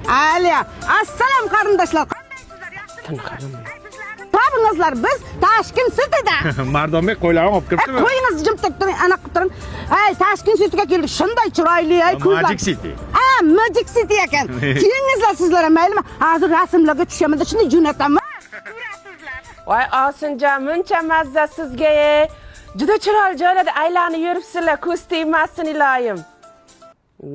Aliya, assalom qarindoshlar. Tabingizlar biz Tashkent City'da. Mardonbek qo'ylarni olib kiribdimi? Qo'yingizni jim turing, ana qilib turing. Ay, Tashkent City'ga keldik. Shunday chiroyli, ay ko'zlar. Magic City. Magic City ekan. Kelingizlar sizlar ham, maylimi? Hozir rasmlarga tushaman, shunday jo'nataman. Voy Osinjon, muncha mazza sizga. Juda chiroyli joylarda aylanib yuribsizlar, ko'z tegmasin iloyim.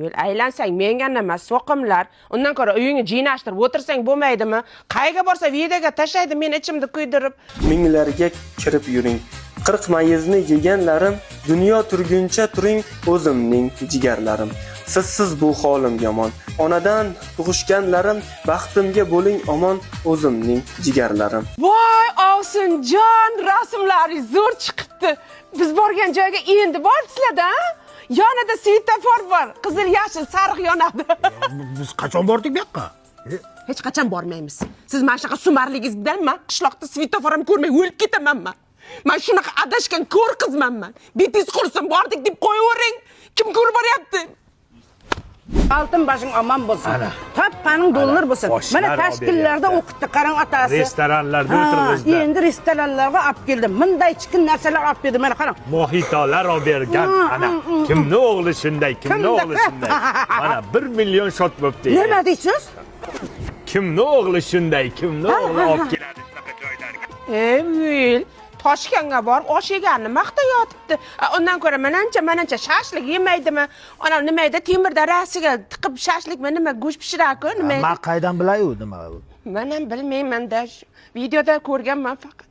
Vel aylansang menga nima so'qimlar. Undan ko'ra uyingni jinashtirib o'tirsang bo'lmaydimi? Qayga borsa videoga tashlaydi, men ichimda kuydirib. Minglarga kirib yuring. 40 mayizni yeganlarim, dunyo turguncha turing o'zimning jigarlarim. Sizsiz bu holim yomon. Onadan tug'ishganlarim, baxtimga bo'ling omon o'zimning jigarlarim. Voy Osinjon, rasmlaringiz zo'r chiqibdi. Biz borgan joyga endi boribsizlar-da? Yonida svetofor bor, qizil, yashil, sariq yonadi. Biz qachon bordik bu yoqqa? Hech qachon bormaymiz. Siz mana shunaqa sumarligingiz bilan men qishloqda svetofor ham ko'rmay o'lib ketamanman. Men shunaqa adashgan ko'r qizmanman. Betingiz qursin, bordik deb qo'yavering. Kim ko'rib boryapti? Altın başın aman bo'lsin. Tappaning dollar bo'lsin. Mana tashkillarda o'qitdi, qarang otasi. Restoranlarda o'tirg'izdi. Endi restoranlarga olib keldim. Bunday chiqin narsalar olib berdi, mana qarang. Mohitolar olib bergan. Ana kimni o'g'li shunday, kimni o'g'li shunday. Mana 1 million shot bo'pti. Nima deysiz? Kimni o'g'li shunday, kimni o'g'li olib keladi shunaqa joylarga. Ey, Toshkentga borib osh yeganini maqtayotibdi. Undan ko'ra manancha shashlik yemaydimi? Ona nima edi? Temirda rasiga tiqib shashlikmi nima go'sht pishiraku nima? Men qaydan bilay-u nima u? Men ham bilmayman-da. Videoda ko'rganman faqat.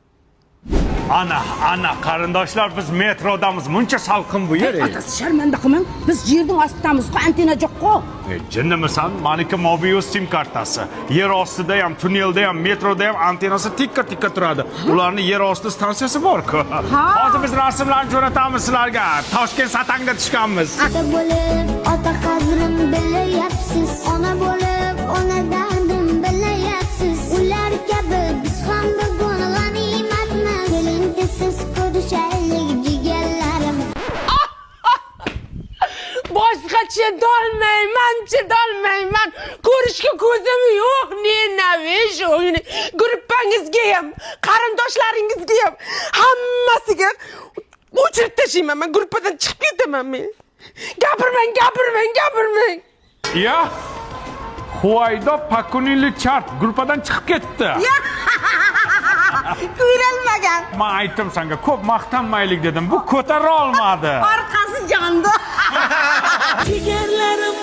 Ana qarindoshlar, biz metrodamiz, muncha salqin bu yer. Otasi sharmanda qilmang. Biz yerning ostidamiz-ku, antena yo'q-ku. Jinnimisan? Maniki Mobius sim kartasi. Yer ostida ham, tunnelda ham, metroda ham antenasi tikka turadi. Ularning yer osti stansiyasi bor-ku. Hozir biz rasmlarni jo'natamiz sizlarga. Toshkent satanga tushganmiz. Ota bo'lib, ota qadrim bilayapsiz. Ona bo'lib, ona dardim bilayapsiz. Ular kabi biz ham bugun g'animatmiz. Keling siz ko'rishaylik jigarlarim. Boshqacha chidolmayman. Ko'rishga ko'zim yo'q. Nenavish o'yini. Gruppangizga ham, qarindoshlaringizga ham hammasiga o'chirib tashlayman. Men gruppadan chiqib ketaman men. Gapirmang. Ya. Huvaydo Pakunili chart gruppadan chiqib ketdi. Ko'rilmagan. Men aytdim senga, ko'p maqtanmaylik dedim. Bu ko'tara olmadi. Orqasi jondi. Jigarlarim